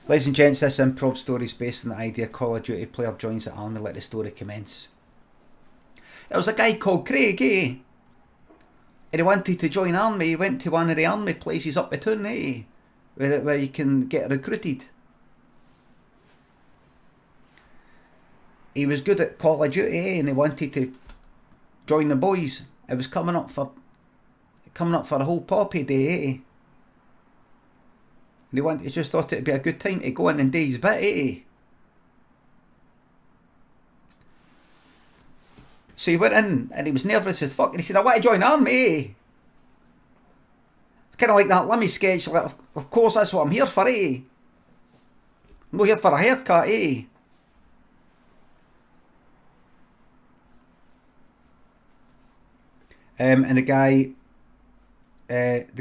Ladies and gents, this improv story is based on the idea Call of Duty player joins the army, let the story commence. There was a guy called Craig, eh? And he wanted to join army. He went to one of the army places up the town, eh? Where you can get recruited. He was good at Call of Duty, eh? And he wanted to join the boys. It was coming up for a whole poppy day, eh? And he just thought it'd be a good time to go in and do his bit, eh? So he went in and he was nervous as fuck and he said, I want to join army, eh? Kind of like that Limmy sketch, like, of course that's what I'm here for, eh? I'm not here for a haircut, eh? And the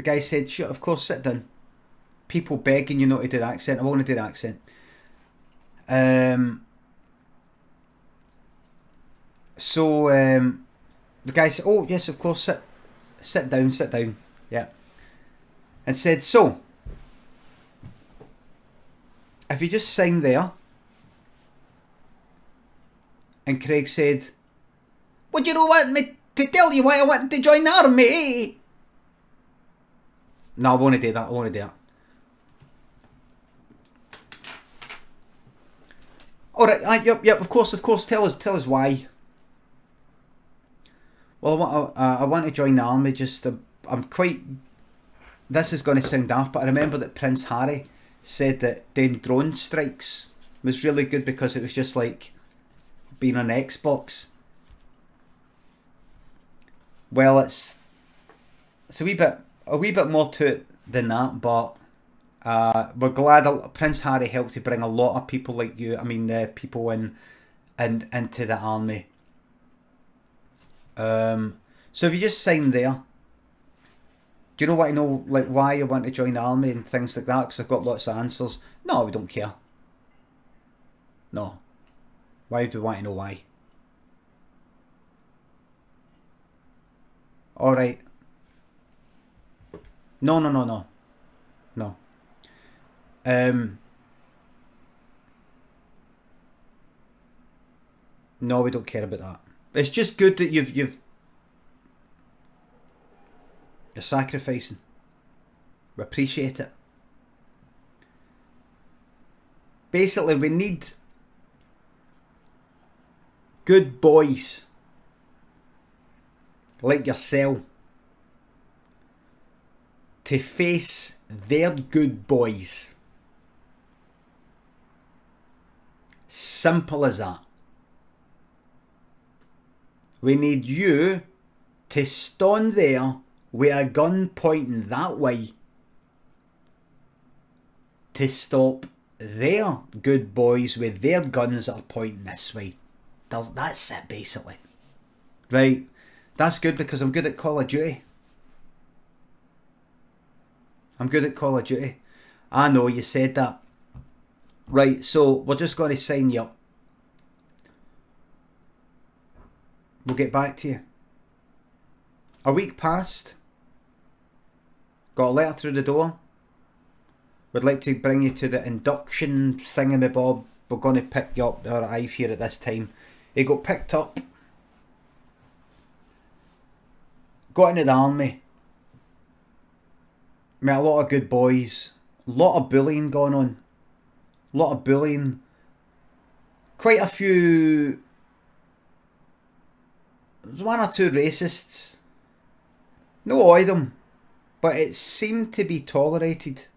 guy said, sure, of course, sit down. People begging you not to do the accent. I want to do the accent. So the guy said, oh yes, of course, sit down, yeah. And said, so, if you just sign there. And Craig said, well, you don't want me to tell you why I want to join the army, eh? No, I want to do that. Alright, yep, of course, tell us why. Well, I want to join the army, this is going to sound daft, but I remember that Prince Harry said that doing drone strikes was really good because it was just like being on Xbox. Well, it's a wee bit more to it than that, but we're glad Prince Harry helped to bring a lot of people like you, people into the army. So if you just sign there, do you know what I know, like why you want to join the army and things like that? Because I've got lots of answers. No, we don't care. No. Why do we want to know why? Alright. No. No, we don't care about that. It's just good that you're sacrificing. We appreciate it. Basically, we need good boys like yourself to face their good boys. Simple as that. We need you to stand there with a gun pointing that way to stop their good boys with their guns that are pointing this way. That's it, basically. Right? That's good because I'm good at Call of Duty. I know you said that. Right, so we're just going to sign you up. We'll get back to you. A week passed. Got a letter through the door. We'd like to bring you to the induction thingamabob. We're going to pick you up. Or I've here at this time. He got picked up. Got into the army. Met a lot of good boys. A lot of bullying going on. Quite a few. There's one or two racists. No all of them. But it seemed to be tolerated.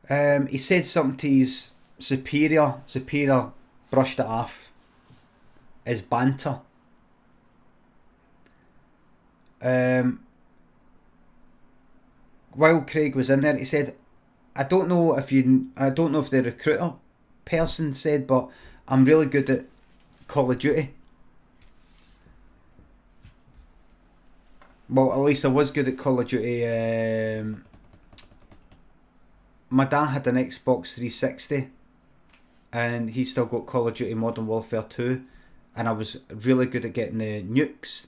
He said something to his superior. Superior brushed it off as banter. While Craig was in there, he said, I don't know if the recruiter person said, but I'm really good at Call of Duty. Well, at least I was good at Call of Duty. My dad had an Xbox 360 and he still got Call of Duty Modern Warfare 2, and I was really good at getting the nukes.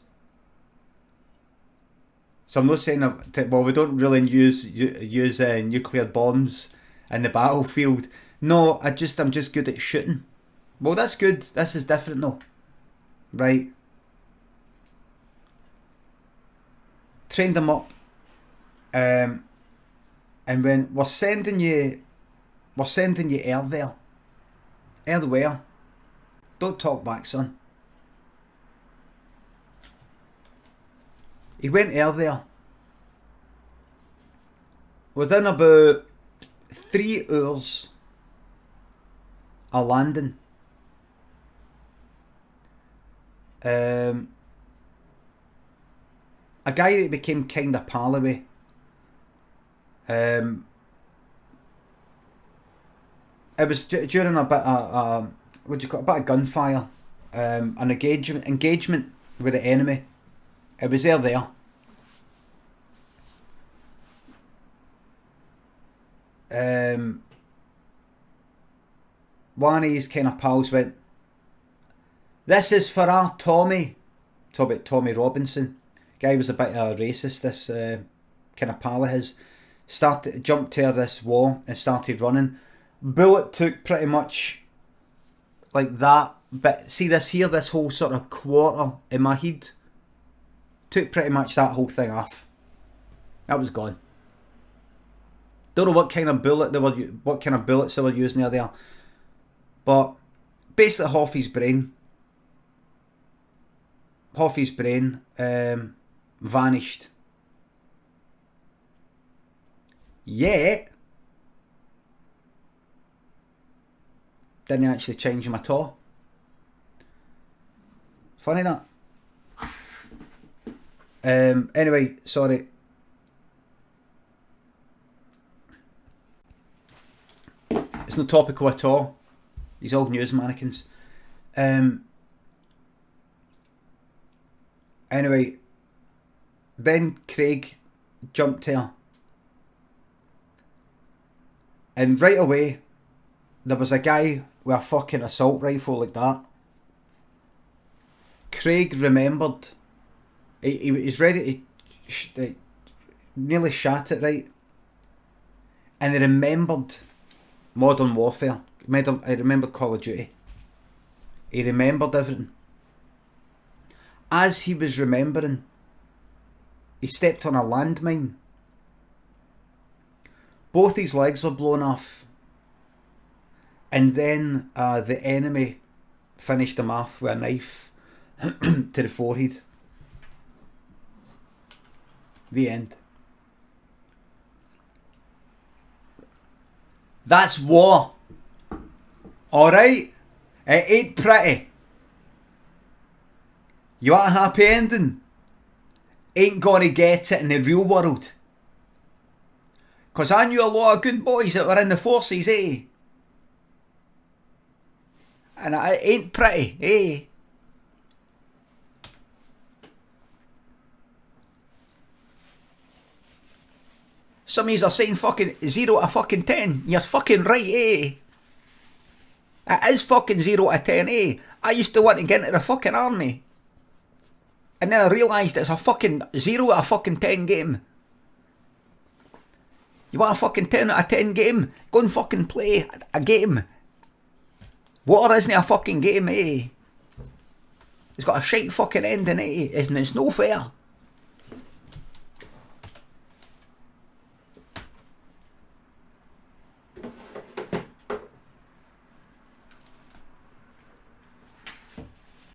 So I'm not saying we don't really use nuclear bombs in the battlefield. No, I'm just good at shooting. Well, that's good. This is different though. Right. Trained them up. And when we're sending you air there. Air where? Don't talk back, son. He went air there. Within about 3 hours of landing, a guy that became kind of pal with, it was during a bit of what do you call it, a bit of gunfire, an engagement with the enemy. It was there. One of his kind of pals went, "This is for our Tommy." Talk about Tommy Robinson. Guy was a bit of a racist. This kind of pal of his jumped to this wall and started running. Bullet took pretty much like that. But see this here, this whole sort of quarter in my head. Took pretty much that whole thing off. That was gone. Don't know what kind of bullets they were using there, but basically half his brain vanished. Yet didn't actually change him at all. Funny that. Anyway, sorry. It's not topical at all. These old news mannequins. Anyway, then Craig jumped here. And right away, there was a guy with a fucking assault rifle like that. Craig remembered. He's ready to nearly shat it, right? And he remembered Modern Warfare. I remembered Call of Duty. He remembered everything. As he was remembering, he stepped on a landmine. Both his legs were blown off. And then the enemy finished him off with a knife to the forehead. The end. That's war. Alright? It ain't pretty. You want a happy ending? Ain't gonna get it in the real world. Cause I knew a lot of good boys that were in the forces, eh? And it ain't pretty, eh? Some of yous are saying fucking 0 to fucking 10. You're fucking right, eh? It is fucking 0 to 10, eh? I used to want to get into the fucking army. And then I realised it's a fucking 0 to a fucking 10 game. You want a fucking 10 out of 10 game? Go and fucking play a game. Water isn't a fucking game, eh? It's got a shite fucking ending, eh? Isn't it? It's no fair.